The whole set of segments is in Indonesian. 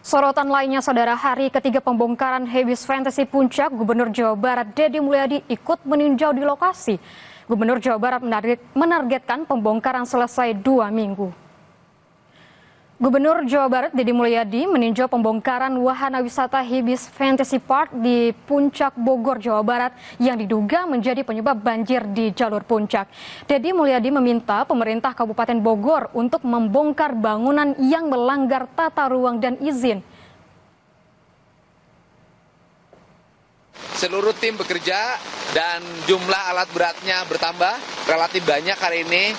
Sorotan lainnya, Saudara, hari ketiga pembongkaran Hebis Fantasy Puncak, Gubernur Jawa Barat Deddy Mulyadi ikut meninjau di lokasi. Gubernur Jawa Barat menargetkan pembongkaran selesai 2 minggu. Gubernur Jawa Barat Deddy Mulyadi meninjau pembongkaran wahana wisata Hebis Fantasy Park di Puncak Bogor, Jawa Barat yang diduga menjadi penyebab banjir di jalur puncak. Deddy Mulyadi meminta pemerintah Kabupaten Bogor untuk membongkar bangunan yang melanggar tata ruang dan izin. Seluruh tim bekerja dan jumlah alat beratnya bertambah relatif banyak hari ini.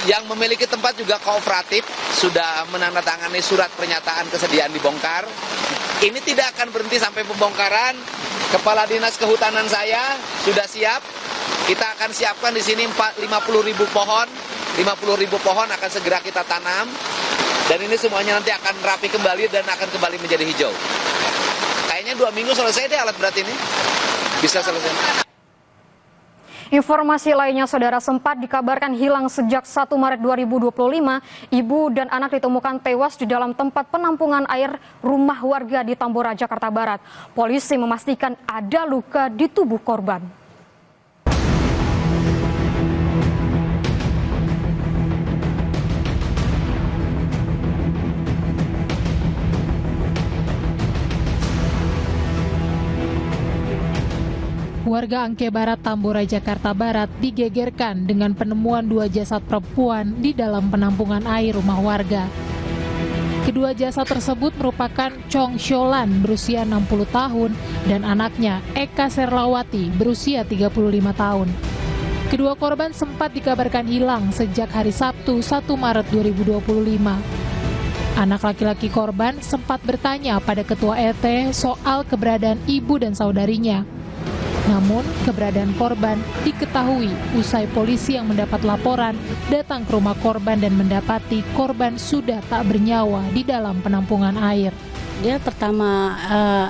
Yang memiliki tempat juga kooperatif sudah menandatangani surat pernyataan kesediaan dibongkar. Ini tidak akan berhenti sampai pembongkaran. Kepala Dinas Kehutanan saya sudah siap. Kita akan siapkan di sini 50.000 pohon. 50.000 pohon akan segera kita tanam. Dan ini semuanya nanti akan rapi kembali dan akan kembali menjadi hijau. Kayaknya 2 minggu selesai deh alat berat ini. Bisa selesai. Informasi lainnya, Saudara, sempat dikabarkan hilang sejak 1 Maret 2025, ibu dan anak ditemukan tewas di dalam tempat penampungan air rumah warga di Tambora, Jakarta Barat. Polisi memastikan ada luka di tubuh korban. Warga Angke Barat, Tambora, Jakarta Barat digegerkan dengan penemuan 2 jasad perempuan di dalam penampungan air rumah warga. Kedua jasad tersebut merupakan Chong Sholan berusia 60 tahun dan anaknya Eka Serlawati berusia 35 tahun. Kedua korban sempat dikabarkan hilang sejak hari Sabtu 1 Maret 2025. Anak laki-laki korban sempat bertanya pada ketua RT soal keberadaan ibu dan saudarinya. Namun, keberadaan korban diketahui usai polisi yang mendapat laporan datang ke rumah korban dan mendapati korban sudah tak bernyawa di dalam penampungan air. Dia pertama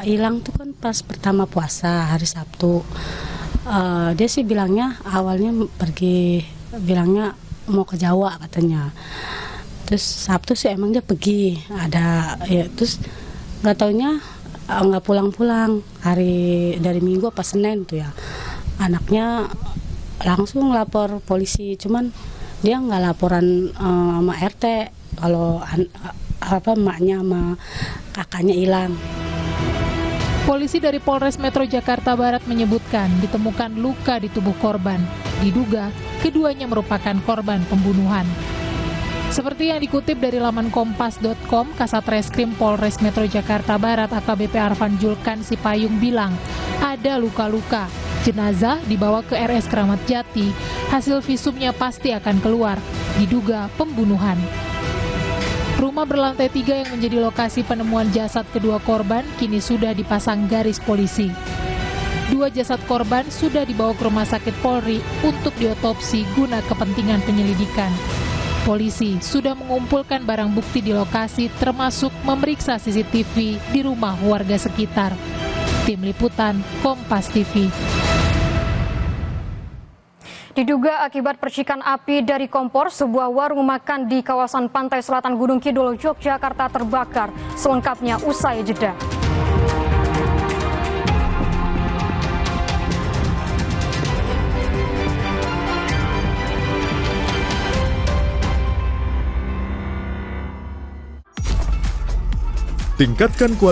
hilang tuh kan pas pertama puasa hari Sabtu. Dia sih bilangnya awalnya bilangnya mau ke Jawa katanya. Terus Sabtu sih emang dia pergi, terus nggak taunya nggak pulang-pulang hari dari Minggu apa Senin tuh ya, anaknya langsung lapor polisi, cuman dia nggak laporan sama RT kalau emaknya sama kakaknya hilang. Polisi dari Polres Metro Jakarta Barat menyebutkan ditemukan luka di tubuh korban, diduga keduanya merupakan korban pembunuhan. Seperti yang dikutip dari laman kompas.com, Kasat Reskrim Polres Metro Jakarta Barat AKBP Arfan Julkan Sipayung bilang ada luka-luka. Jenazah dibawa ke RS Kramat Jati, hasil visumnya pasti akan keluar, diduga pembunuhan. Rumah berlantai 3 yang menjadi lokasi penemuan jasad kedua korban kini sudah dipasang garis polisi. 2 jasad korban sudah dibawa ke Rumah Sakit Polri untuk diotopsi guna kepentingan penyelidikan. Polisi sudah mengumpulkan barang bukti di lokasi termasuk memeriksa CCTV di rumah warga sekitar. Tim Liputan Kompas TV. Diduga akibat percikan api dari kompor, sebuah warung makan di kawasan pantai selatan Gunung Kidul, Yogyakarta terbakar. Selengkapnya usai jeda. Tingkatkan kualitas